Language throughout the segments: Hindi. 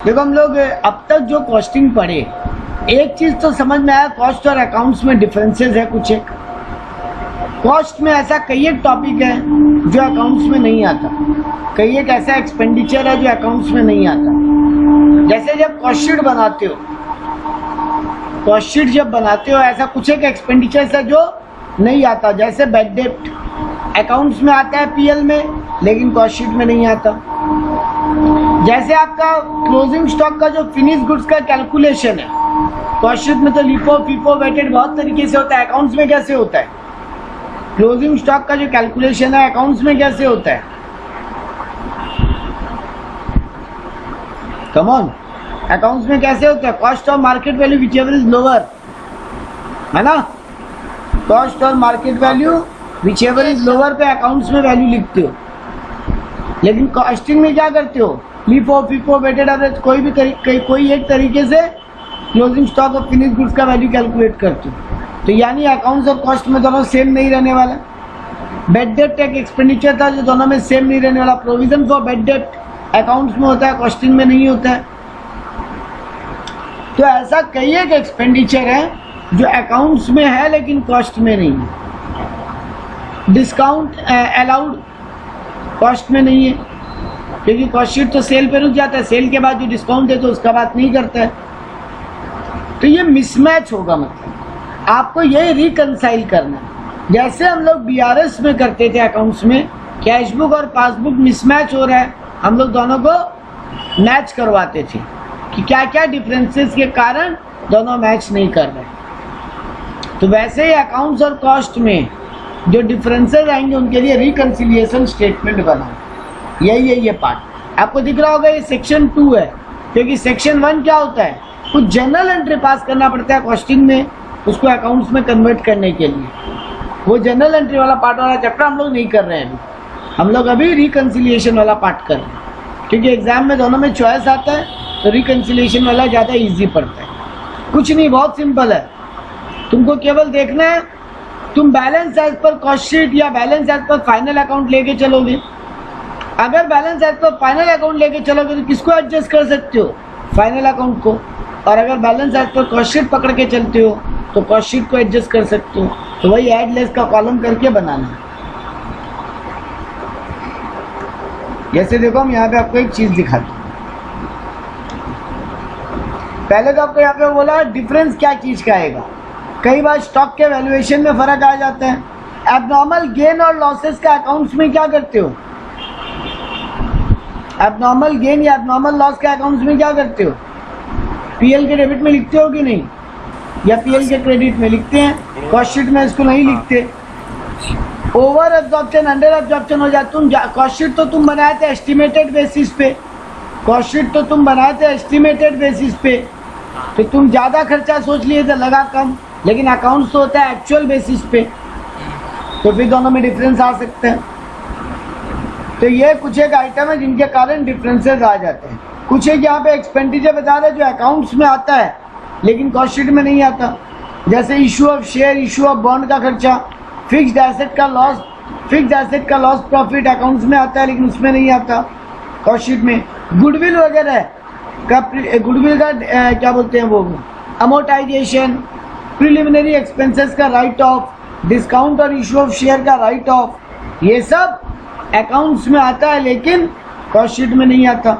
देखो हम लोग अब तक जो कॉस्टिंग पढ़े, एक चीज तो समझ में आया, कॉस्ट और अकाउंट्स में डिफरेंसेस है कुछ एक। कॉस्ट में ऐसा कई एक टॉपिक है जो अकाउंट्स में नहीं आता, कई एक ऐसा एक्सपेंडिचर है जो अकाउंट्स में नहीं आता। जैसे जब कॉस्ट शीट बनाते हो, कॉस्ट शीट जब बनाते हो ऐसा कुछ एक एक्सपेंडिचर है जो नहीं आता। जैसे बैड डेप्ट अकाउंट्स में आता है पीएल में, लेकिन कॉस्ट शीट में नहीं आता। जैसे आपका क्लोजिंग स्टॉक का जो फिनिश गुड्स का कैलकुलेशन है, कॉस्ट शीट में तो लिफो फीफो वेटेड बहुत तरीके से होता है, अकाउंट्स में कैसे होता है? क्लोजिंग स्टॉक का जो कैलकुलेशन है अकाउंट्स में कैसे होता है? कम ऑन, अकाउंट्स में कैसे होता है? Cost of market value whichever is lower, है ना? कॉस्ट और market value whichever is lower पे अकाउंट्स में वैल्यू लिखते हो, लेकिन कॉस्टिंग में क्या करते हो? लिफो फीफो वेटेड एवरेज कोई एक तरीके से क्लोजिंग स्टॉक और फिनिश गुड्स का वैल्यू कैलकुलेट करते हो। तो यानी अकाउंट्स और कॉस्ट में दोनों सेम नहीं रहने वाला। बैड डेप्ट एक एक्सपेंडिचर था जो दोनों में सेम नहीं रहने वाला। प्रोविजन फॉर बैड डेप्ट अकाउंट्स में होता है, कॉस्टिंग में नहीं होता है। तो ऐसा कई एक एक्सपेंडिचर है जो अकाउंट्स में है लेकिन कॉस्ट में नहीं है। डिस्काउंट अलाउड कॉस्ट में नहीं है, क्योंकि कॉस्ट शीट तो सेल पे रुक जाता है, सेल के बाद जो डिस्काउंट है तो उसका बात नहीं करता है। तो ये मिसमैच होगा, मतलब आपको यही रिकंसाइल करना है। जैसे हम लोग बीआरएस में करते थे अकाउंट्स में, कैशबुक और पासबुक मिसमैच हो रहा है, हम लोग दोनों को मैच करवाते थे कि क्या क्या डिफरेंसेस के कारण दोनों मैच नहीं कर रहे। तो वैसे ही अकाउंट्स और कॉस्ट में जो डिफरेंसेस आएंगे उनके लिए रिकंसिलिएशन स्टेटमेंट बनाओ। यही है ये पार्ट। आपको दिख रहा होगा ये सेक्शन 2 है, क्योंकि सेक्शन 1 क्या होता है? कुछ जनरल एंट्री पास करना पड़ता है कॉस्टिंग में, उसको अकाउंट्स में कन्वर्ट करने के लिए। वो जनरल एंट्री वाला पार्ट वाला चैप्टर हम लोग नहीं कर रहे हैं अभी, हम लोग अभी रिकंसिलिएशन वाला पार्ट कर रहे हैं, क्योंकि एग्जाम में दोनों में चॉइस आता है तो रिकंसिलिएशन वाला ज़्यादा ईजी पड़ता है। कुछ नहीं, बहुत सिंपल है। तुमको केवल देखना है तुम balance as per cost sheet या balance as per final account लेके चलोगे। अगर balance as per final account लेके चलोगे तो किसको एडजस्ट कर सकते हो? फाइनल अकाउंट को। और अगर balance as per cost sheet पकड़ के चलते हो तो कॉस्ट शीट को एडजस्ट कर सकते हो। तो वही ऐड लेस का कॉलम करके बनाना है। जैसे देखो हम यहाँ पे आपको एक चीज दिखाते हैं। पहले तो आपको यहाँ पे बोला डिफरेंस क्या चीज का आएगा। कई बार स्टॉक के वैल्यूएशन में फर्क आ जाता है। एबनॉर्मल गेन और लॉसेस का अकाउंट्स में क्या करते हो? एबनॉर्मल गेन या एबनॉर्मल लॉस का अकाउंट्स में क्या करते हो? पीएल के डेबिट में लिखते हो कि नहीं, या पीएल के क्रेडिट में लिखते हैं? कॉस्ट शीट में इसको नहीं लिखते। ओवर एब्जॉर्प्शन अंडर एब्जॉर्प्शन हो जाता। तुम कॉस्ट शीट तो तुम बनाए थे एस्टिमेटेड बेसिस पे, कॉस्ट शीट तो तुम बनाए थे एस्टिमेटेड बेसिस पे, तो तुम ज्यादा खर्चा सोच लिए थे, लगा कम, लेकिन अकाउंट्स तो होता है एक्चुअल बेसिस पे, तो फिर दोनों में डिफरेंस आ सकते हैं। तो ये कुछ एक आइटम है जिनके कारण डिफरेंसेस आ जाते हैं। कुछ एक यहाँ पे एक्सपेंडिचर बता रहे जो अकाउंट्स में आता है लेकिन कॉस्ट शीट में नहीं आता। जैसे issue of share, issue of bond का खर्चा, फिक्स्ड एसेट का लॉस प्रॉफिट अकाउंट्स में आता है लेकिन उसमें नहीं आता कॉस्ट शीट में। गुडविल वगैरह का, गुडविल का क्या बोलते हैं वो, अमोर्टाइजेशन, प्रिलिमिनरी एक्सपेंसेस का राइट ऑफ, डिस्काउंट और इशू ऑफ शेयर का राइट ऑफ, ये सब अकाउंट्स में आता है लेकिन कॉस्ट शीट में नहीं आता।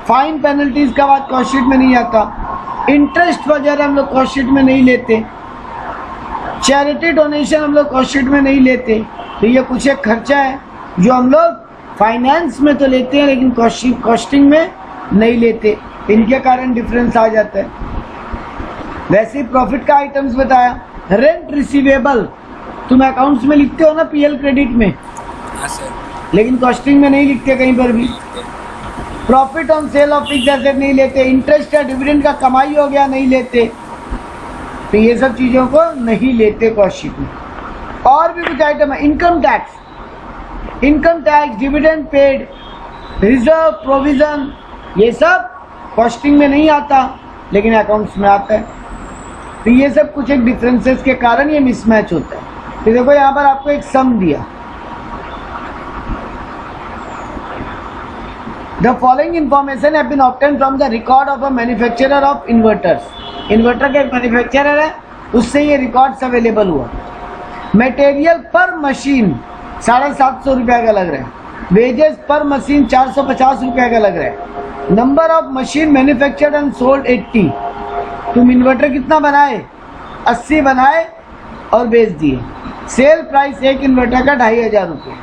फाइन पेनल्टीज का बात कॉस्ट शीट में नहीं आता। इंटरेस्ट वगैरह हम लोग कॉस्ट शीट में नहीं लेते। चैरिटी डोनेशन हम लोग कॉस्ट शीट में नहीं लेते। तो ये कुछ एक खर्चा है जो हम लोग फाइनेंस में तो लेते हैं लेकिन कॉस्टिंग में नहीं लेते। इनके कारण डिफरेंस आ जाता है। वैसे ही प्रॉफिट का आइटम्स बताया। रेंट रिसीवेबल तुम अकाउंट्स में लिखते हो ना, पीएल क्रेडिट में, लेकिन कॉस्टिंग में नहीं लिखते कहीं पर भी। Profit on sale of fixed asset नहीं लेते। इंटरेस्ट या डिविडेंड का कमाई हो गया नहीं लेते। तो ये सब चीज़ों को नहीं लेते कॉस्ट शीट में। और भी कुछ आइटम है। Income tax, dividend paid, reserve, provision, ये सब कॉस्टिंग में नहीं आता लेकिन अकाउंट्स में आता है। तो ये सब कुछ एक डिफरेंसेस के कारण ये मिसमैच होता है। तो देखो यहाँ पर आपको एक सम दिया, the following information have been obtained from the record of a manufacturer of inverters. Inverter का एक मैन्युफैक्चरर है, उससे ये रिकॉर्ड्स अवेलेबल हुआ। मटेरियल पर मशीन 750 रुपया का लग रहा है, वेजेस पर मशीन 450 रुपया का लग रहा है, number of machine manufactured and sold 80। तुम इन्वर्टर कितना बनाए? 80 बनाए और बेच दिए। सेल प्राइस एक इन्वर्टर का 2500 रुपये।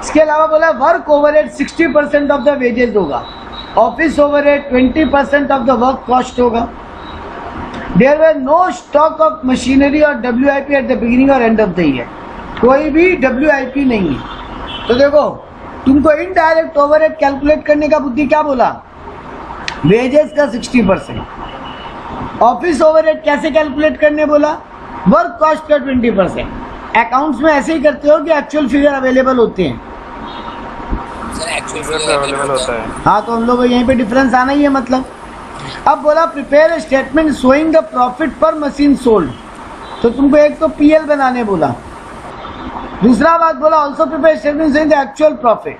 इसके अलावा बोला work overhead 60% of the wages होगा, office overhead 20% of the work cost होगा। There were no stock of machinery और WIP एट द बिगिनिंग और एंड ऑफ द ईयर। कोई भी WIP नहीं है। तो देखो, तुमको इनडायरेक्ट ओवरहेड कैलकुलेट करने का बुद्धि क्या बोला? वेजेस का 60%। ऑफिस ओवरहेड कैसे कैलकुलेट करने बोला? वर्क कॉस्ट का 20%। अकाउंट्स में ऐसे ही करते हो कि एक्चुअल फिगर अवेलेबल होते हैं? सर एक्चुअल फिगर अवेलेबल होता है। हाँ, तो हम लोग यहीं पे डिफरेंस आना ही है मतलब। अब बोला prepare a statement showing the profit पर मशीन सोल्ड। तो तुमको एक तो PL बनाने बोला, दूसरा बात बोला also prepare statement showing the actual profit.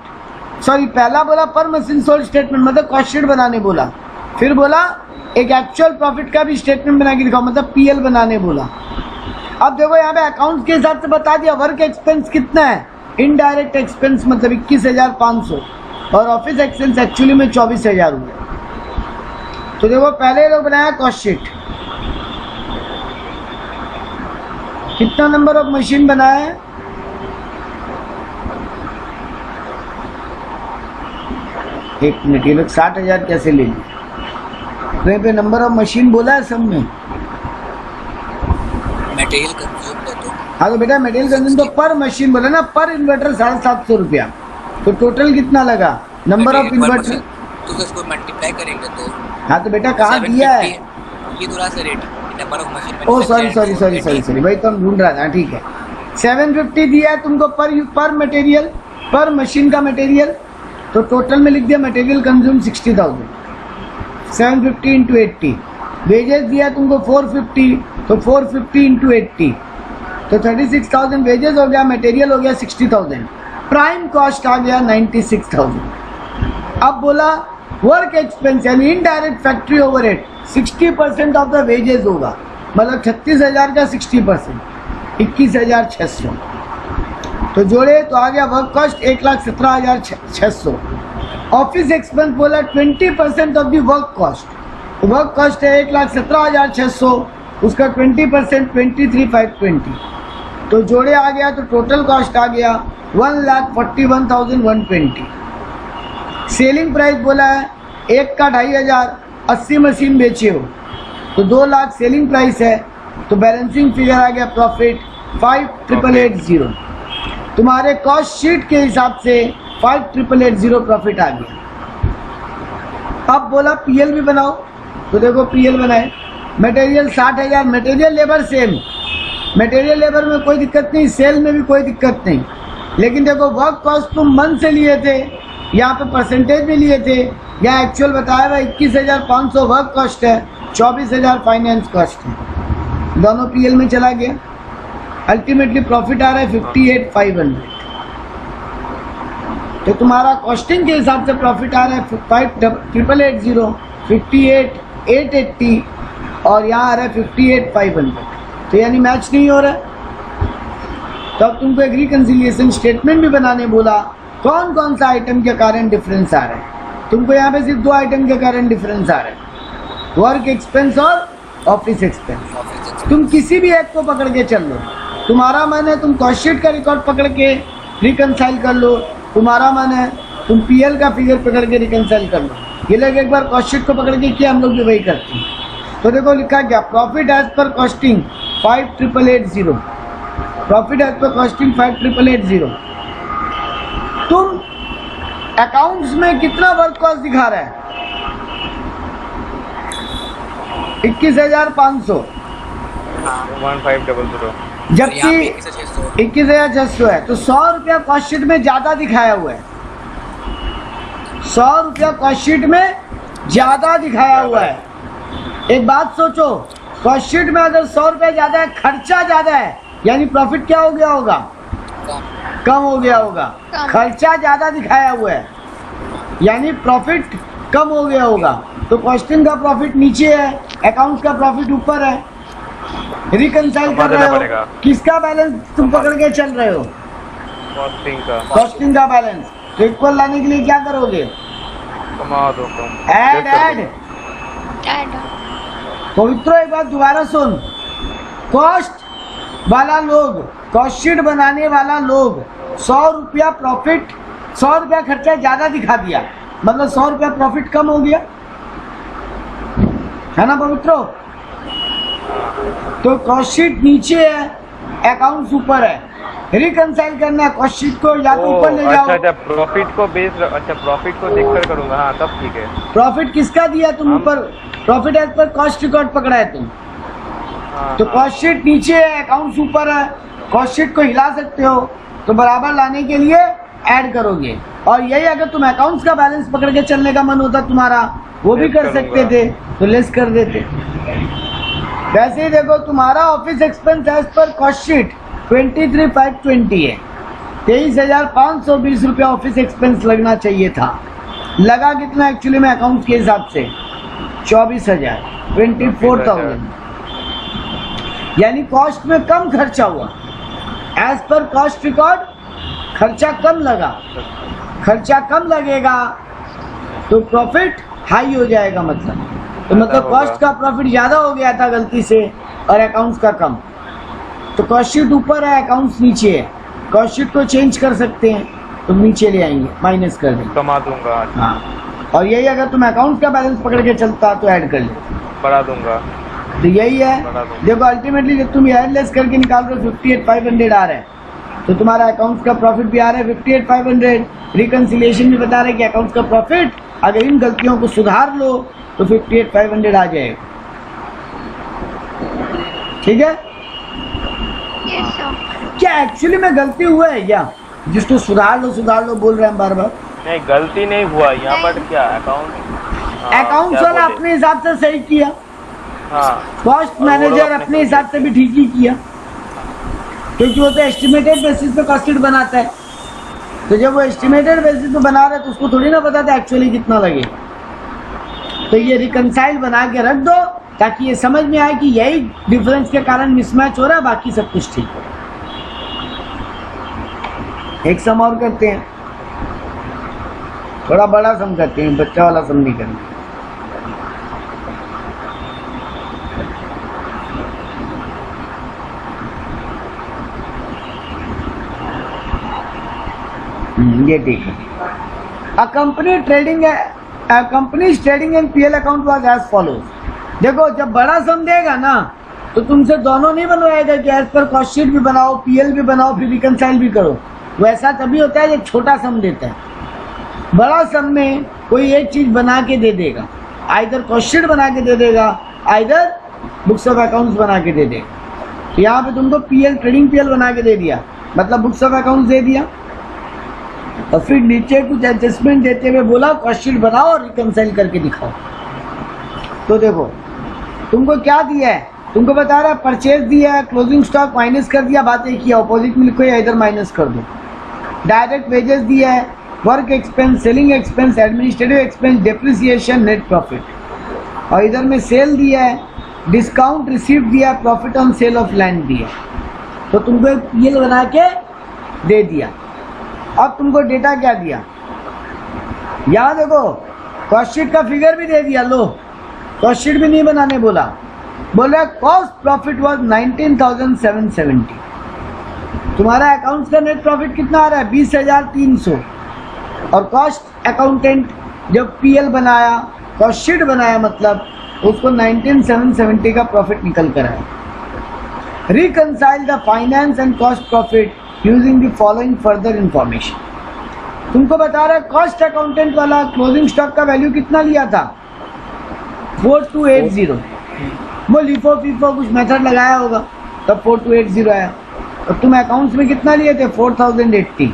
Sorry, पहला बोला पर मशीन सोल्ड स्टेटमेंट मतलब कॉस्ट शीट बनाने बोला, फिर बोला एक एक्चुअल प्रॉफिट का भी स्टेटमेंट बना के दिखाओ मतलब PL बनाने बोला। अब देखो यहाँ पे अकाउंट के हिसाब से बता दिया वर्क एक्सपेंस कितना है, इनडायरेक्ट एक्सपेंस मतलब 21,500 और ऑफिस एक्सपेंस एक्चुअली में 24,000 हुए। तो देखो पहले लोग बनाया कॉस्ट शीट, कितना नंबर ऑफ मशीन बनाया है? एक मिनट, ये लोग 60,000 कैसे ले लिए? कहीं पे नंबर ऑफ मशीन बोला है सब में? मटेरियल कंज्यूम है तो हाँ तो बेटा मटेरियल कंज्यूम तो पर मशीन बोला ना, पर इन्वर्टर 750 रुपया। तो टोटल कितना लगा नंबर ऑफ इन्वर्टर? तो इसको मल्टीप्लाई करेंगे तो हाँ तो बेटा कहाँ दिया है? ये थोड़ा सा rate number of machine. Oh sorry भाई, तो हम ढूंढ रहा था। ठीक है, 750 दिया है तुमको पर मटेरियल, पर मशीन का मटेरियल। तो टोटल में लिख दिया मटेरियल कंज्यूम 60,000, 750 इंटू 80। वेजेस दिया तुमको 450, तो 450 इंटू 80 तो 36,000 वेजेस हो गया, मटेरियल हो गया 60,000, प्राइम कॉस्ट आ गया 96,000। अब बोला वर्क एक्सपेंस यानी indirect factory overhead 60% of the wages होगा, मतलब 36,000 का 60% 21,600। तो जोड़े तो आ गया वर्क कॉस्ट 1,17,600। ऑफिस एक्सपेंस बोला 20% of the work cost. Work cost है 1,17,600, उसका 20% 23,520। तो जोड़े आ गया तो टोटल कॉस्ट आ गया 1,41,120। सेलिंग प्राइस बोला है एक का 2,500, 80 मशीन बेचे हो तो 2 लाख सेलिंग प्राइस है। तो बैलेंसिंग फिगर आ गया प्रॉफिट 5,880। तुम्हारे कॉस्ट शीट के हिसाब से 5,880 प्रॉफिट आ गया। अब बोला PL भी बनाओ, तो देखो PL बनाए। Material 60,000, material labour same, material labour में कोई दिक्कत नहीं, सेल में भी कोई दिक्कत नहीं। लेकिन देखो वर्क कॉस्ट तुम मन से लिए थे, यहाँ पे परसेंटेज में लिए थे, यहाँ एक्चुअल बताया हुआ 21,500 वर्क कॉस्ट है, 24,000 फाइनेंस कॉस्ट है, दोनों PL में चला गया। अल्टीमेटली प्रॉफिट आ रहा है 58,500। तो तुम्हारा कॉस्टिंग के हिसाब से प्रॉफिट आ रहा है 5,880, 58,880 और यहाँ आ रहा है 58,500। तो यानी मैच नहीं हो रहा है। तो अब तुमको एक रिकंसिलिएशन स्टेटमेंट भी बनाने बोला, कौन कौन सा आइटम के कारण डिफरेंस आ रहा है। तुमको यहाँ पे सिर्फ 2 आइटम के कारण डिफरेंस आ रहा है, वर्क एक्सपेंस और ऑफिस एक्सपेंस। तुम किसी भी एक को पकड़ के चल लो, तुम्हारा मन है तुम कॉस्ट शीट का रिकॉर्ड पकड़ के रिकंसाइल कर लो, तुम्हारा मन है तुम PL का फिगर पकड़ के रिकंसाइल कर लो। ये लोग एक बार कॉस्ट शीट को पकड़ के किया, हम लोग भी वही करते हैं। तो देखो लिखा क्या, profit as per costing 5,880, profit as per costing 5,880। तुम अकाउंट्स में कितना वर्क कॉस्ट दिखा रहा है? 21,500, 1500, जबकि 21,600 है। तो 100 रुपया कॉस्ट शीट में ज्यादा दिखाया हुआ है, 100 रुपया कॉस्ट शीट में ज्यादा दिखाया हुआ है। एक बात सोचो, कॉस्ट शीट में अगर 100 रुपया ज्यादा है, खर्चा ज्यादा है, यानी प्रॉफिट क्या हो गया होगा? कम हो गया होगा। खर्चा ज्यादा दिखाया हुआ है यानी प्रॉफिट कम हो गया होगा, तो कॉस्टिंग का प्रॉफिट नीचे है, अकाउंट्स का प्रॉफिट ऊपर है। रिकंसाइल कर रहे हो, किसका बैलेंस तुम पकड़ के चल रहे हो? कॉस्टिंग का बैलेंस। तो इक्वल लाने के लिए क्या करोगे? ऐड। पवित्रो एक बात दोबारा सुन, कॉस्ट वाला लोग, कॉस्ट शीट बनाने वाला लोग 100 रुपया प्रॉफिट, 100 रुपया खर्चा ज्यादा दिखा दिया, मतलब 100 रुपया प्रॉफिट कम हो गया, है ना पवित्रो? तो कॉस्ट शीट नीचे है, अकाउंट्स ऊपर है। रिकंसाइल करना है कॉस्ट शीट को, या तो ऊपर ले जाओ। अच्छा, प्रॉफिट को बेस, अच्छा प्रॉफिट को देखकर करूंगा, हाँ तब ठीक है। प्रॉफिट किसका दिया तुम? ऊपर profit as per cost record पकड़ा है तुम, तो कॉस्ट शीट नीचे है, अकाउंट्स ऊपर है। कॉस्ट शीट को हिला सकते हो, तो बराबर लाने के लिए ऐड करोगे। और यही अगर तुम अकाउंट्स का बैलेंस पकड़ के चलने का मन होता तुम्हारा, वो भी कर सकते थे, तो लेस कर देते। वैसे ही देखो, तुम्हारा office expense as per cost sheet 23,520 है, 23,520 रुपया ऑफिस एक्सपेंस लगना चाहिए था। लगा कितना एक्चुअली में अकाउंट के हिसाब से? 24,000, 24,000। यानी कॉस्ट में कम खर्चा हुआ, एज पर कॉस्ट रिकॉर्ड खर्चा कम लगा। खर्चा कम लगेगा तो प्रॉफिट हाई हो जाएगा, मतलब कॉस्ट का प्रॉफिट ज्यादा हो गया था गलती से और अकाउंट्स का कम। तो कॉस्ट शीट ऊपर है, अकाउंट्स नीचे है। कॉस्ट शीट को चेंज कर सकते हैं, तो नीचे ले आएंगे, माइनस कर देंगे, कमा दूंगा। हाँ, और यही अगर तुम अकाउंट का बैलेंस पकड़ के चलता तो ऐड कर ले, बढ़ा दूंगा। तो यही है। देखो अल्टीमेटली जब तुम ऐड लेस करके निकाल रहे हो 58,500 आ रहा है, तो तुम्हारा अकाउंट्स का प्रॉफिट भी आ रहा है 58,500। रिकंसिलिएशन भी बता रहे कि अकाउंट्स का प्रॉफिट अगर इन गलतियों को सुधार लो तो 58,500 आ जाएगा। ठीक है? क्या एक्चुअली में गलती हुआ है क्या? जिसको सुधार लो बोल रहे हैं बार बार। नहीं, गलती नहीं हुआ यहाँ पर। क्या अकाउंट्स वाला अपने हिसाब से सही किया, कॉस्ट मैनेजर अपने हिसाब से भी ठीक ही किया, क्योंकि वो तो एस्टिमेटेड बेसिस पे कॉस्ट शीट बनाता है। तो जब वो एस्टिमेटेड बेसिस पे बना रहा है तो उसको थोड़ी ना पता था एक्चुअली कितना लगे। तो ये रिकंसाइल बना के रख दो ताकि ये समझ में आए कि यही डिफरेंस के कारण मिसमैच हो रहा है, बाकी सब कुछ ठीक है। एक सम और करते हैं, थोड़ा बड़ा सम करते हैं, बच्चा वाला सम नहीं करना। ये ठीक है। A company's trading and PL account was as follows। देखो जब बड़ा सम देगा ना तो तुमसे दोनों नहीं बनवाएगा कि एज पर कॉस्ट शीट भी बनाओ, पीएल भी बनाओ, फिर रिकंसाइल भी करो। वैसा तभी होता है जब छोटा सम देता है। बड़ा सम में कोई एक चीज बना के दे देगा, आइदर कॉस्ट शीट बना के दे देगा, आइदर बुक्स ऑफ अकाउंट्स बना के दे देगा। तो यहाँ पे तुमको पीएल, ट्रेडिंग पीएल बना के दे दिया, मतलब बुक्स ऑफ अकाउंट्स दे दिया, और फिर नीचे कुछ एडजस्टमेंट देते हुए बोला कॉस्ट शीट बनाओ और रिकंसाइल करके दिखाओ। तो देखो तुमको क्या दिया है, तुमको बता रहा है परचेज दिया है, क्लोजिंग स्टॉक माइनस कर दिया, बात एक ही है, ऑपोजिट में लिखो या इधर माइनस कर दो। डायरेक्ट वेजेस दिया है, work expense, selling expense, administrative expense, depreciation, net profit. और इधर में सेल दिया है, डिस्काउंट रिसीव दिया, profit on sale of land दिया। तो तुमको एक पीएल बना के दे दिया। अब तुमको डेटा क्या दिया, यहाँ देखो कॉस्ट शीट का फिगर भी दे दिया। लो कॉस्ट शीट भी नहीं बनाने बोला, बोल रहा कॉस्ट प्रॉफिट वाज 19,770। तुम्हारा अकाउंट्स का नेट प्रॉफिट कितना आ रहा है? 20,300। और कॉस्ट अकाउंटेंट जब पीएल बनाया, कॉस्ट शीट बनाया, मतलब उसको 19,770 का प्रॉफिट निकल कर आया। Reconcile the finance and cost profit using the following further information. तुमको बता रहा है कॉस्ट अकाउंटेंट वाला क्लोजिंग स्टॉक का वैल्यू कितना लिया था? 4280। वो लिफो फीफो कुछ मेथड लगाया होगा तब 4280 आया। और तुम अकाउंट्स में कितना लिए थे? 4080।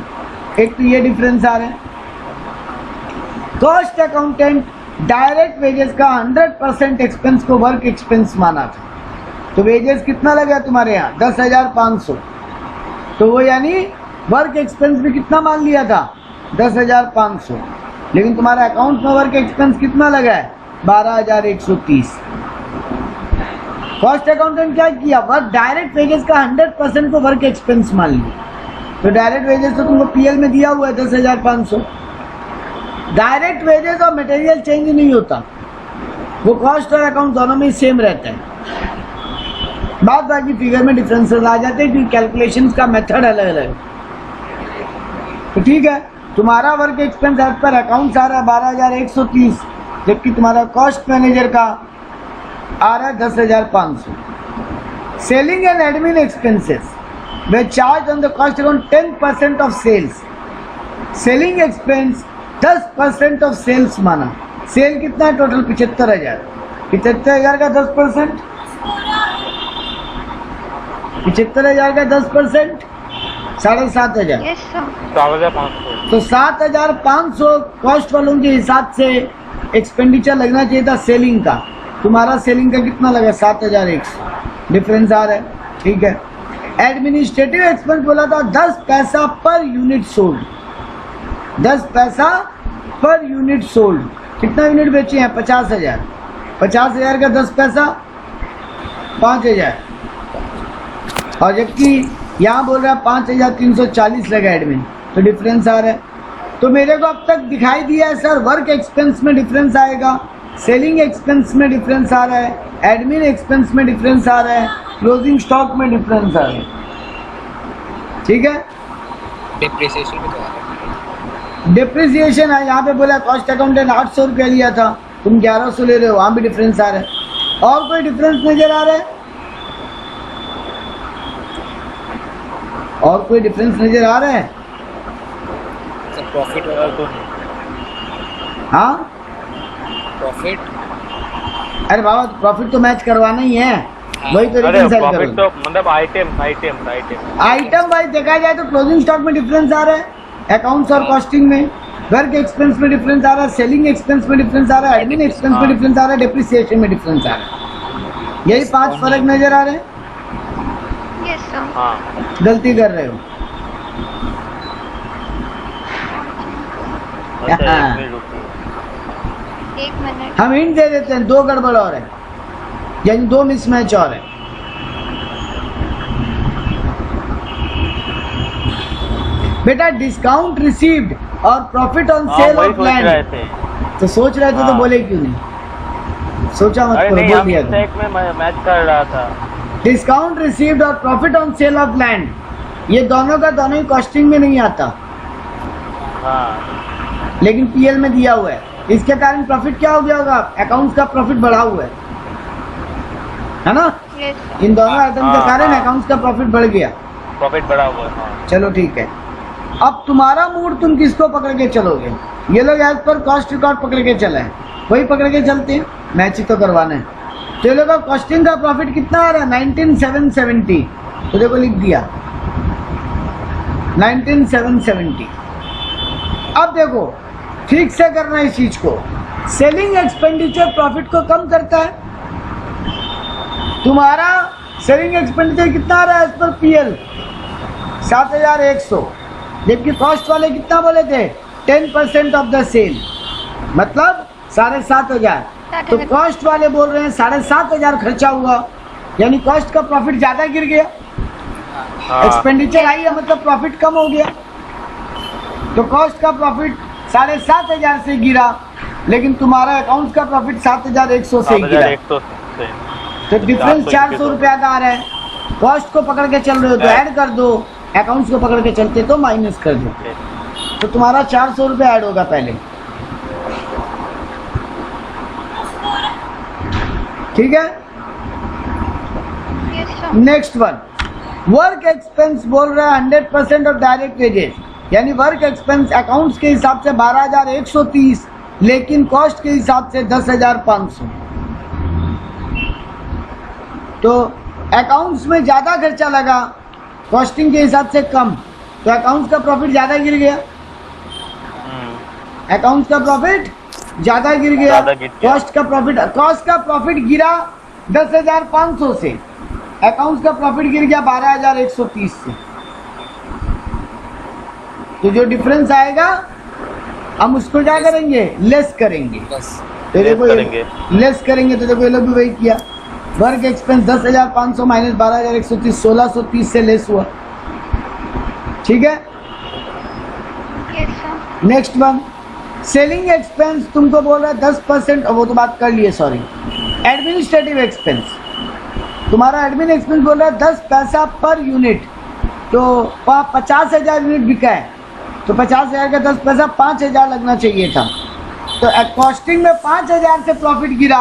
एक तो ये डिफरेंस आ रहा है। कॉस्ट अकाउंटेंट डायरेक्ट वेजेस का 100% एक्सपेंस को वर्क एक्सपेंस माना था, तो वेजेस कितना लगा तुम्हारे यहाँ? 10,500। तो वो यानी वर्क एक्सपेंस भी कितना मान लिया था? 10,500। लेकिन तुम्हारा अकाउंट में वर्क एक्सपेंस कितना लगा है? 12,130। कॉस्ट अकाउंटेंट क्या किया? वर्क डायरेक्ट वेजेस का 100% को वर्क एक्सपेंस मान लिया। तो डायरेक्ट वेजेस तो तुमको पीएल में दिया हुआ है 10,500। डायरेक्ट वेजेस और मटेरियल चेंज नहीं होता, वो कॉस्ट और अकाउंट दोनों में सेम रहता है। बाद बाकी फिगर में डिफरेंसेस आ जाते हैं क्योंकि कैलकुलेशंस का मेथड अलग अलग है। तो ठीक है, तुम्हारा work expense as per accounts आ रहा है 12,130, जबकि तुम्हारा कॉस्ट मैनेजर का आ रहा है 10,500। Selling and admin expenses we charge on the cost account 10% of sales. Selling expense 10% of sales माना। सेल कितना है टोटल? 75,000। 75,000 का 10%, 75,000 का 10% 7,500। Yes sir. 7,500। तो 7,500 कॉस्ट वालों के हिसाब से एक्सपेंडिचर लगना चाहिए था सेलिंग का। तुम्हारा सेलिंग का कितना लगा? 7,100। डिफरेंस आ रहा है, ठीक है। एडमिनिस्ट्रेटिव एक्सपेंस बोला था 10 पैसा पर यूनिट सोल्ड। 10 पैसा पर यूनिट सोल्ड। कितना यूनिट बेचे हैं? 50,000। 50,000 का 10 पैसा 5,000। और जबकि यहाँ बोल रहा है 5,340 लगा एडमिन, तो डिफरेंस आ रहा है। तो मेरे को अब तक दिखाई दिया है सर, वर्क एक्सपेंस में डिफरेंस आएगा, सेलिंग एक्सपेंस में डिफरेंस आ रहा है, एडमिन एक्सपेंस में डिफरेंस आ रहा है, क्लोजिंग स्टॉक में डिफरेंस आ रहा है। ठीक है, डिप्रिसिएशन भी तो आ रहा है। डिप्रिसिएशन है, यहाँ पे बोला कॉस्ट अकाउंटेंट 800 रुपया लिया था, तुम 1100 ले रहे हो, वहाँ भी डिफरेंस आ रहा है। और कोई डिफरेंस नजर आ रहा है? और कोई डिफरेंस नजर आ रहा है? सर प्रॉफिट वाला तो नहीं। हाँ, प्रॉफिट, अरे बाबा प्रॉफिट तो मैच करवाना ही है, वही तो अरे रिकनसाइल प्रॉफिट करो। तो मतलब आइटम आइटम वाइज देखा जाए तो क्लोजिंग स्टॉक में डिफरेंस आ रहा है, अकाउंट्स और कॉस्टिंग में, वर्क एक्सपेंस में डिफरेंस आ रहा है, सेलिंग एक्सपेंस में डिफरेंस आ रहा है, एडमिन एक्सपेंस में डिफरेंस आ रहा है, डिप्रिसिएशन में डिफरेंस आ रहा है। यही 5 फर्क नजर आ रहे हैं। Yes sir. हाँ गलती कर रहे हो। अच्छा, एक मिनट रुकिए। 1 मिनट। हम हिंट दे देते हैं, 2 गड़बड़ और है, यानी 2 मिसमैच और है। बेटा डिस्काउंट रिसीव्ड और प्रॉफिट ऑन हाँ, सेल वही ऑफ सोच रहे लैंड, थे। तो सोच रहे थे तो हाँ। बोले क्यों नहीं? सोचा मत अरे करो, नहीं, बोल हम दिया मिस्टेक में मैच कर रहा था। डिस्काउंट रिसीव्ड और profit on sale of land, ये दोनों का दोनों ही कॉस्टिंग में नहीं आता, हाँ लेकिन पीएल में दिया हुआ है। इसके कारण प्रॉफिट क्या हो गया होगा? अकाउंट्स का प्रॉफिट बढ़ा हुआ है ना? Yes sir. इन दोनों आइटम के हाँ, कारण हाँ। अकाउंट्स का प्रॉफिट बढ़ गया। प्रॉफिट बढ़ा हुआ है। हाँ चलो ठीक है, अब तुम्हारा मूड तुम किसको पकड़ के चलोगे? ये लोग एज पर कॉस्ट रिकॉर्ड पकड़ के चले हैं, वही पकड़ के चलते हैं, मैच ही तो करवाना है। तो ये लोग का कॉस्टिंग का प्रॉफिट कितना आ रहा है? 19,770, तो देखो लिख दिया 19,770। अब देखो ठीक से करना इस चीज को। सेलिंग एक्सपेंडिचर प्रॉफिट को कम करता है। तुम्हारा सेलिंग एक्सपेंडिचर कितना आ रहा है एज पर पीएल? 7,100, जबकि कॉस्ट वाले कितना बोले थे? 10% ऑफ द सेल, मतलब 7,500। तो कॉस्ट वाले बोल रहे हैं 7,500 खर्चा हुआ, यानी कॉस्ट का प्रॉफिट ज्यादा गिर गया। हाँ एक्सपेंडिचर आई है मतलब प्रॉफिट कम हो गया। तो कॉस्ट का प्रॉफिट 7,500 से गिरा, लेकिन तुम्हारा अकाउंट्स का प्रॉफिट 7,100 से गिरा। 7,100 से। तो डिफरेंस 400 रुपया का आ रहा है। कॉस्ट को पकड़ के चल रहे हो तो ऐड कर दो, अकाउंट्स को पकड़ के चलते तो माइनस कर दो। तो तुम्हारा 400 रुपया ऐड होगा पहले, ठीक है। Yes sir. Next one, work expense बोल रहा है 100% ऑफ डायरेक्ट वेजेस, यानी वर्क एक्सपेंस अकाउंट्स के हिसाब से 12,130, लेकिन कॉस्ट के हिसाब से 10,500। तो अकाउंट्स में ज्यादा खर्चा लगा, कॉस्टिंग के हिसाब से कम, तो अकाउंट्स का प्रॉफिट ज्यादा गिर गया। अकाउंट्स का प्रॉफिट ज्यादा गिर गया, ज्यादा गिर गया। कॉस्ट का प्रॉफिट गिरा 10,500 से, अकाउंट्स का प्रॉफिट गिर गया 12,130 से। तो जो डिफरेंस आएगा हम उसको क्या करेंगे, लेस करेंगे। तो Less देखो करेंगे। लेस करेंगे तो देखो ये लोग भी वही किया। वर्क एक्सपेंस 10,500 माइनस 12,130, 1630 से लेस हुआ। ठीक है, Yes, sir. Next one selling expense तुमको बोल रहा है 10%, वो तो बात कर लिए, सॉरी। एडमिनिस्ट्रेटिव एक्सपेंस, तुम्हारा एडमिन एक्सपेंस बोल रहा है 10 पैसा पर यूनिट, तो 50,000 यूनिट बिका है तो 50,000 का 10 पैसा 5,000 लगना चाहिए था। तो कॉस्टिंग में 5,000 से प्रॉफिट गिरा,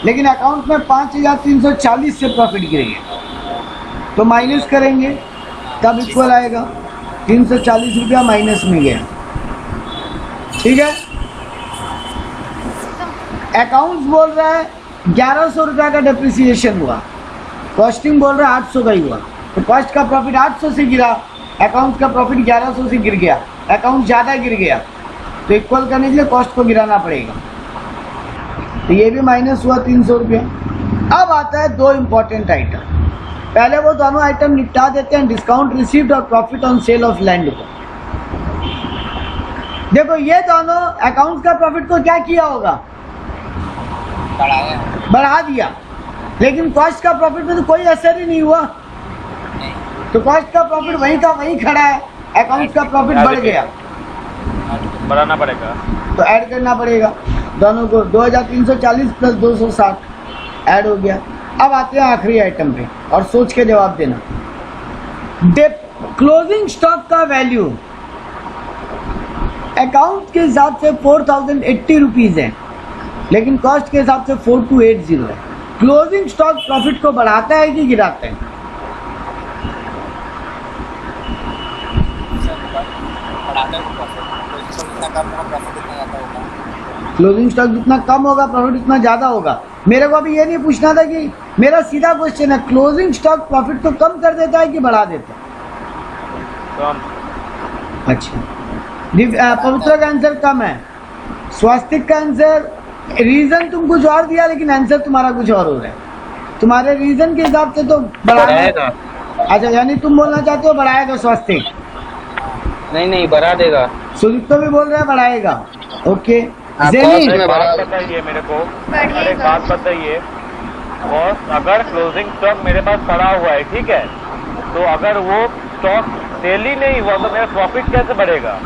लेकिन अकाउंट में 5,340 से प्रॉफिट गिर गया। तो माइनस करेंगे तब इक्वल आएगा, 340 रुपया माइनस में गया। ठीक है, अकाउंट्स बोल रहा है 1100 रुपया का डिप्रिसिएशन हुआ, कॉस्टिंग बोल रहा है 800 का ही हुआ। तो कॉस्ट का प्रॉफिट 800 से गिरा, अकाउंट का प्रॉफिट 1100 से गिर गया, अकाउंट ज़्यादा गिर गया, तो इक्वल करने के लिए कॉस्ट को गिराना पड़ेगा। तो ये भी माइनस हुआ 300 रुपया। अब आता है दो इम्पॉर्टेंट आइटम, पहले वो दोनों आइटम निपटा देते हैं, डिस्काउंट रिसीव्ड और profit on sale of land को। देखो ये दोनों अकाउंट का प्रॉफिट को क्या किया होगा, बढ़ा दिया, लेकिन कॉस्ट का प्रॉफिट में तो कोई असर ही नहीं हुआ। तो कॉस्ट का प्रॉफिट वहीं का वहीं खड़ा है, अकाउंट का प्रॉफिट बढ़ गया, बढ़ाना पड़ेगा। तो ऐड करना पड़ेगा दोनों को। 2,340 प्लस 260 ऐड हो गया। अब आते हैं आखिरी आइटम पे और सोच के जवाब देना। क्लोजिंग स्टॉक का वैल्यू अकाउंट के हिसाब से 4,080 रुपीज है, लेकिन कॉस्ट के हिसाब से 4,280 है। क्लोजिंग स्टॉक प्रॉफिट को बढ़ाता है कि गिराता है? क्लोजिंग स्टॉक जितना कम होगा प्रॉफिट उतना ज्यादा होगा। मेरे को अभी ये नहीं पूछना था कि, मेरा सीधा क्वेश्चन है, क्लोजिंग स्टॉक प्रॉफिट को कम कर देता है कि बढ़ा देता है? कम। अच्छा, पवित्र का आंसर कम है, स्वास्तिक का आंसर, रीजन तुम कुछ और दिया लेकिन आंसर तुम्हारा कुछ और हो रहा है। तुम्हारे रीजन के हिसाब से तो बढ़ाएगा। अच्छा, यानी तुम बोलना चाहते हो बढ़ाएगा स्वास्तिक? नहीं बढ़ा देगा। सुदीप तो भी बोल रहा है बढ़ाएगा। ओके, कॉस्ट में बात बताइए मेरे को, अरे एक बात बताइए, और अगर क्लोजिंग स्टॉक मेरे पास पड़ा हुआ है, ठीक है, तो अगर वो स्टॉक सेल ही नहीं हुआ तो मेरा प्रॉफिट कैसे बढ़ेगा?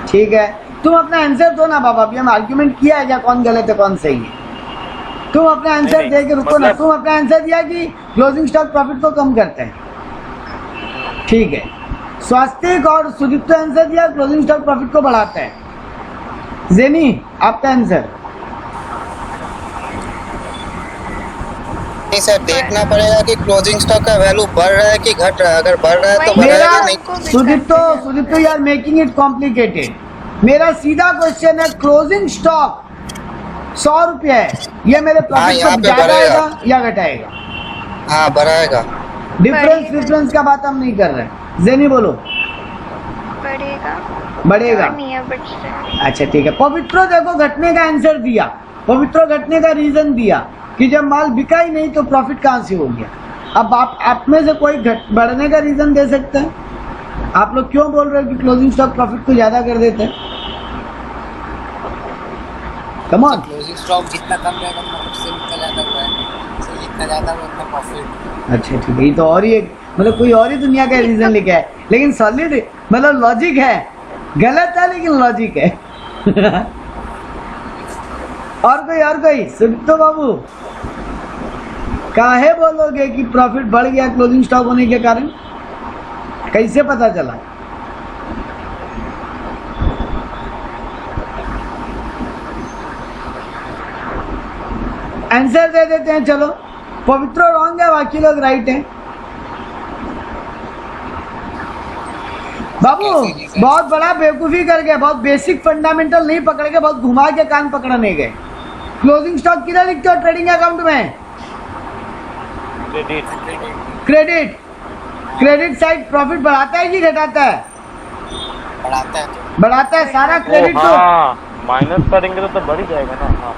ठीक है, तुम अपना आंसर दो ना बाबा, अभी हम आर्ग्यूमेंट किया है क्या, कौन गलत है कौन सही है? तुम अपना आंसर दे के रुको ना। तुम अपना आंसर दिया कि क्लोजिंग स्टॉक प्रॉफिट को कम करता है, ठीक है। स्वास्तिक और सुदीप तो आंसर दिया क्लोजिंग स्टॉक प्रॉफिट को बढ़ाता है। जेनी, आपका आंसर? नहीं सर, देखना पड़ेगा कि क्लोजिंग स्टॉक का वैल्यू बढ़ रहा है कि घट रहा है। अगर बढ़ रहा है तो बढ़ाएगा, नहीं। सुदीप तो यार मेकिंग इट कॉम्प्लिकेटेड। मेरा सीधा क्वेश्चन है, क्लोजिंग स्टॉक 100 रुपया है, ये मेरे प्रॉफिट यहाँ को पे ज्यादा बढ़ेगा आएगा या घटाएगा? हाँ, बढ़ाएगा। डिफरेंस का बात हम नहीं कर रहे। जेनी बोलो। बढ़ेगा। नहीं है, बच रहा है। अच्छा ठीक है, पवित्रो देखो घटने का आंसर दिया, पवित्रो घटने का रीजन दिया कि जब माल बिका ही नहीं तो प्रॉफिट कहाँ से हो गया। अब आप में से कोई बढ़ने का रीजन दे सकते हैं? आप लोग क्यों बोल रहे हो कि क्लोजिंग स्टॉक प्रॉफिट को ज्यादा कर देते हैं? Come on. क्लोजिंग स्टॉक जितना कम रहेगा उससे उतना ज़्यादा हुआ है, तो जितना ज़्यादा हुआ उतना प्रॉफिट। अच्छा ठीक है, ये तो और ही एक मतलब कोई और ही दुनिया का रीजन लिखा है, लेकिन सॉलिड मतलब लॉजिक है, गलत है लेकिन लॉजिक है। और कोई सुनतो बाबू, काहे बोलोगे कि प्रॉफिट बढ़ गया क्लोजिंग स्टॉक होने के कारण? कैसे पता चला? आंसर दे देते हैं, चलो। पवित्र रॉन्ग है, बाकी लोग राइट हैं। बाबू बहुत बड़ा बेवकूफी कर गए, बहुत बेसिक फंडामेंटल नहीं पकड़ के, बहुत घुमा के कान पकड़ने गए। क्लोजिंग स्टॉक किधर लिखते हो ट्रेडिंग अकाउंट में? क्रेडिट। क्रेडिट साइड प्रॉफिट बढ़ाता है कि घटाता है? बढ़ाता है। बढ़ाता है। सारा क्रेडिट तो माइनस करेंगे तो बढ़ ही जाएगा ना। हाँ।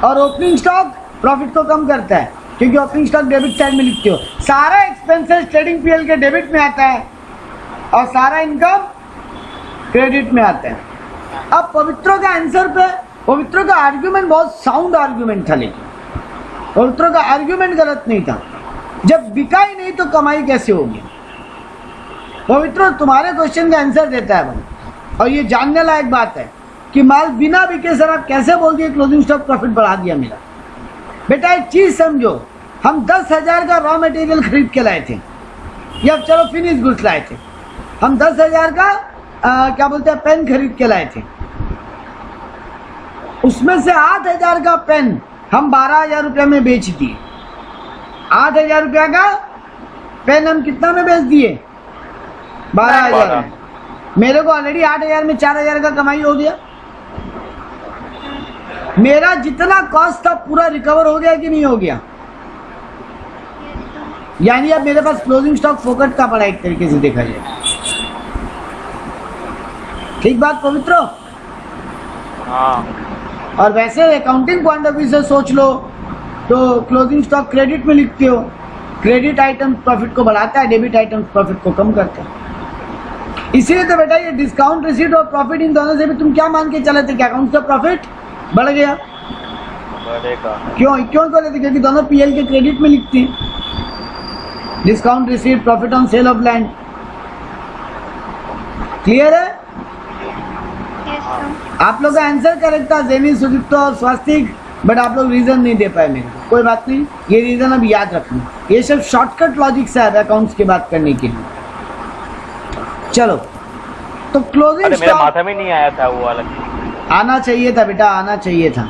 और ओपनिंग स्टॉक प्रॉफिट को कम करता है, क्योंकि ओपनिंग स्टॉक डेबिट साइड में लिखते हो। सारा एक्सपेंसेस ट्रेडिंग पीएल के डेबिट में आता है और सारा इनकम क्रेडिट में आता है। अब पवित्रों का आंसर पे, पवित्रों का आर्ग्यूमेंट बहुत साउंड आर्ग्यूमेंट था, लेकिन पवित्रों का आर्ग्यूमेंट गलत नहीं था। जब बिका ही नहीं तो कमाई कैसे होगी? पवित्रों तुम्हारे क्वेश्चन का आंसर देता है भाई, और ये जानने लायक बात है कि माल बिना बिके सर आप कैसे बोल दिए क्लोजिंग स्टॉक प्रॉफिट बढ़ा दिया मेरा? बेटा एक चीज समझो, हम 10,000 का रॉ मटेरियल खरीद के लाए थे, या चलो फिनिश गुड्स लाए थे, हम 10,000 का क्या बोलते हैं पेन खरीद के लाए थे, उसमें से 8,000 का पेन हम 12,000 रुपये में बेच दिए। 8,000 रुपया का पेन हम कितना में बेच दिए? 12,000 में। मेरे को ऑलरेडी 8,000 में 4,000 का कमाई हो गया। मेरा जितना कॉस्ट था पूरा रिकवर हो गया कि नहीं हो गया? यानी अब मेरे पास क्लोजिंग स्टॉक फोकट का पड़ा एक तरीके से देखा जाए। ठीक बात पवित्र? हाँ। और वैसे अकाउंटिंग पॉइंट ऑफ व्यू से सोच लो तो क्लोजिंग स्टॉक क्रेडिट में लिखते हो, क्रेडिट आइटम प्रॉफिट को बढ़ाता है, डेबिट आइटम प्रॉफिट को कम करता है। इसीलिए तो बेटा ये डिस्काउंट रिसीट और प्रॉफिट इन दोनों से भी तुम क्या मान के चले थे कि अकाउंट का प्रॉफिट बढ़ गया? बढ़ेगा। क्यों क्यों करे थे? क्योंकि दोनों पीएल के क्रेडिट में लिखते हैं, discount receipt, profit on sale of land. Clear है? Yes, sir. आप लोग का आंसर करेक्ट था, जेनी, सुदीप्तो और स्वास्तिक, बट आप लोग रीजन नहीं दे पाए मेरे को। कोई बात नहीं, ये रीजन अब याद रखना। ये सब शॉर्टकट लॉजिक से है अकाउंट्स की बात करने के लिए। चलो तो क्लोजिंग मेरे माथा में नहीं आया था वो वाला। आना चाहिए था बेटा, आना चाहिए था,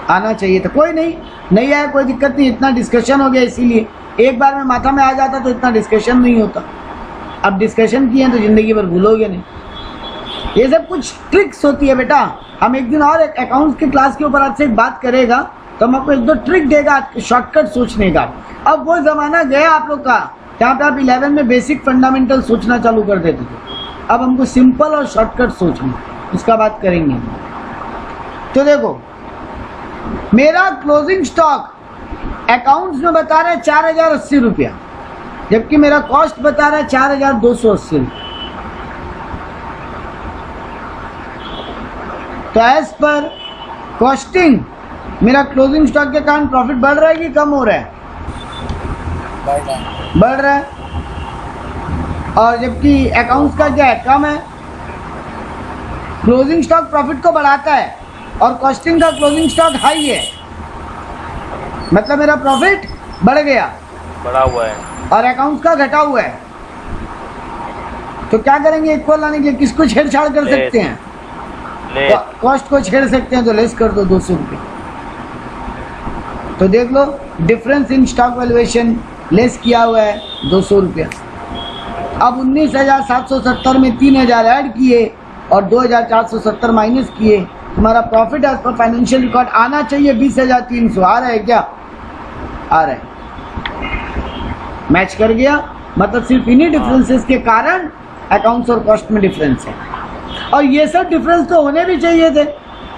आना चाहिए था। कोई नहीं आया, कोई दिक्कत नहीं, इतना डिस्कशन हो गया इसीलिए। एक बार में माथा में आ जाता तो इतना डिस्कशन नहीं होता। अब डिस्कशन किए तो जिंदगी भर भूलोगे नहीं। ये सब कुछ ट्रिक्स होती है बेटा। हम एक दिन और एक अकाउंट्स की क्लास के ऊपर आपसे एक बात करेगा तो हम आपको एक दो ट्रिक देगा शॉर्टकट सोचने का। अब वो जमाना गया आप लोग का जहाँ पे आप 11 में बेसिक फंडामेंटल सोचना चालू कर देते थे। अब हमको सिंपल और शॉर्टकट सोचना, उसका बात करेंगे। तो देखो मेरा क्लोजिंग स्टॉक अकाउंट्स में बता रहा है 4,080 रुपया, जबकि मेरा कॉस्ट बता रहा है 4,280 रुपया। तो एज पर कॉस्टिंग मेरा क्लोजिंग स्टॉक के कारण प्रॉफिट बढ़ रहा है कि कम हो रहा है? बढ़ रहा है। और जबकि अकाउंट्स का क्या है? कम है। क्लोजिंग स्टॉक प्रॉफिट को बढ़ाता है और कॉस्टिंग का क्लोजिंग स्टॉक हाई है, मतलब मेरा प्रॉफिट बढ़ गया, बढ़ा हुआ है, और अकाउंट्स का घटा हुआ है। तो क्या करेंगे? इक्वल लाने के लिए किसको छेड़छाड़ कर सकते हैं? कॉस्ट को छेड़ सकते हैं, तो लेस कर दो 200 रुपये। तो देख लो difference in stock valuation less किया हुआ है 200 रुपया। अब 19,770 में 3,000 ऐड किए और 2,470 माइनस किए, तुम्हारा profit as per financial record आना चाहिए 20,300। आ रहा है क्या? आ रहा है, मैच कर गया। मतलब सिर्फ इन्हीं डिफरेंसेस के कारण अकाउंट्स और कॉस्ट में डिफरेंस है। और ये सब डिफरेंस तो होने भी चाहिए थे,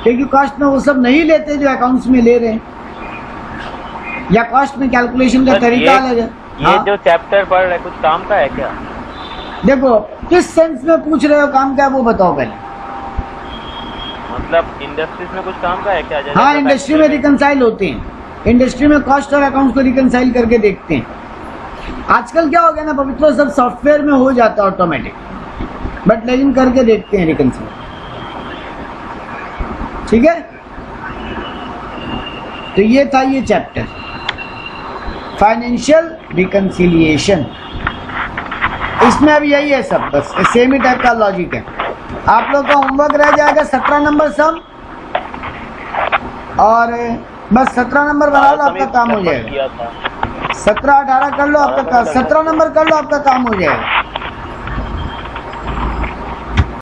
क्योंकि कॉस्ट में वो सब नहीं लेते जो अकाउंट्स में ले रहे हैं, या कॉस्ट में कैलकुलेशन का तरीका अलग है। ये जो चैप्टर पढ़ रहे कुछ काम का है क्या? देखो किस सेंस में पूछ रहे हो काम का है वो बताओ पहले। मतलब इंडस्ट्रीज में कुछ काम का है क्या? हाँ, इंडस्ट्री में रिकनसाइल होते हैं, इंडस्ट्री में कॉस्ट और अकाउंट्स को रिकनसाइल करके देखते हैं। आजकल क्या हो गया ना पवित्र, सब सॉफ्टवेयर में हो जाता है ऑटोमेटिक, बट लेकिन करके देखते हैं रिकनसाइल। ठीक है, तो ये था ये चैप्टर फाइनेंशियल रिकंसिलिएशन। इसमें अब यही है सब, बस सेम ही टाइप का लॉजिक है। आप लोग का होमवर्क रह जाएगा 17 नंबर सम, और बस 17 नंबर बना लो आपका काम हो जाएगा। 17-18 कर लो आपका, 17 नंबर कर लो आपका काम हो जाएगा।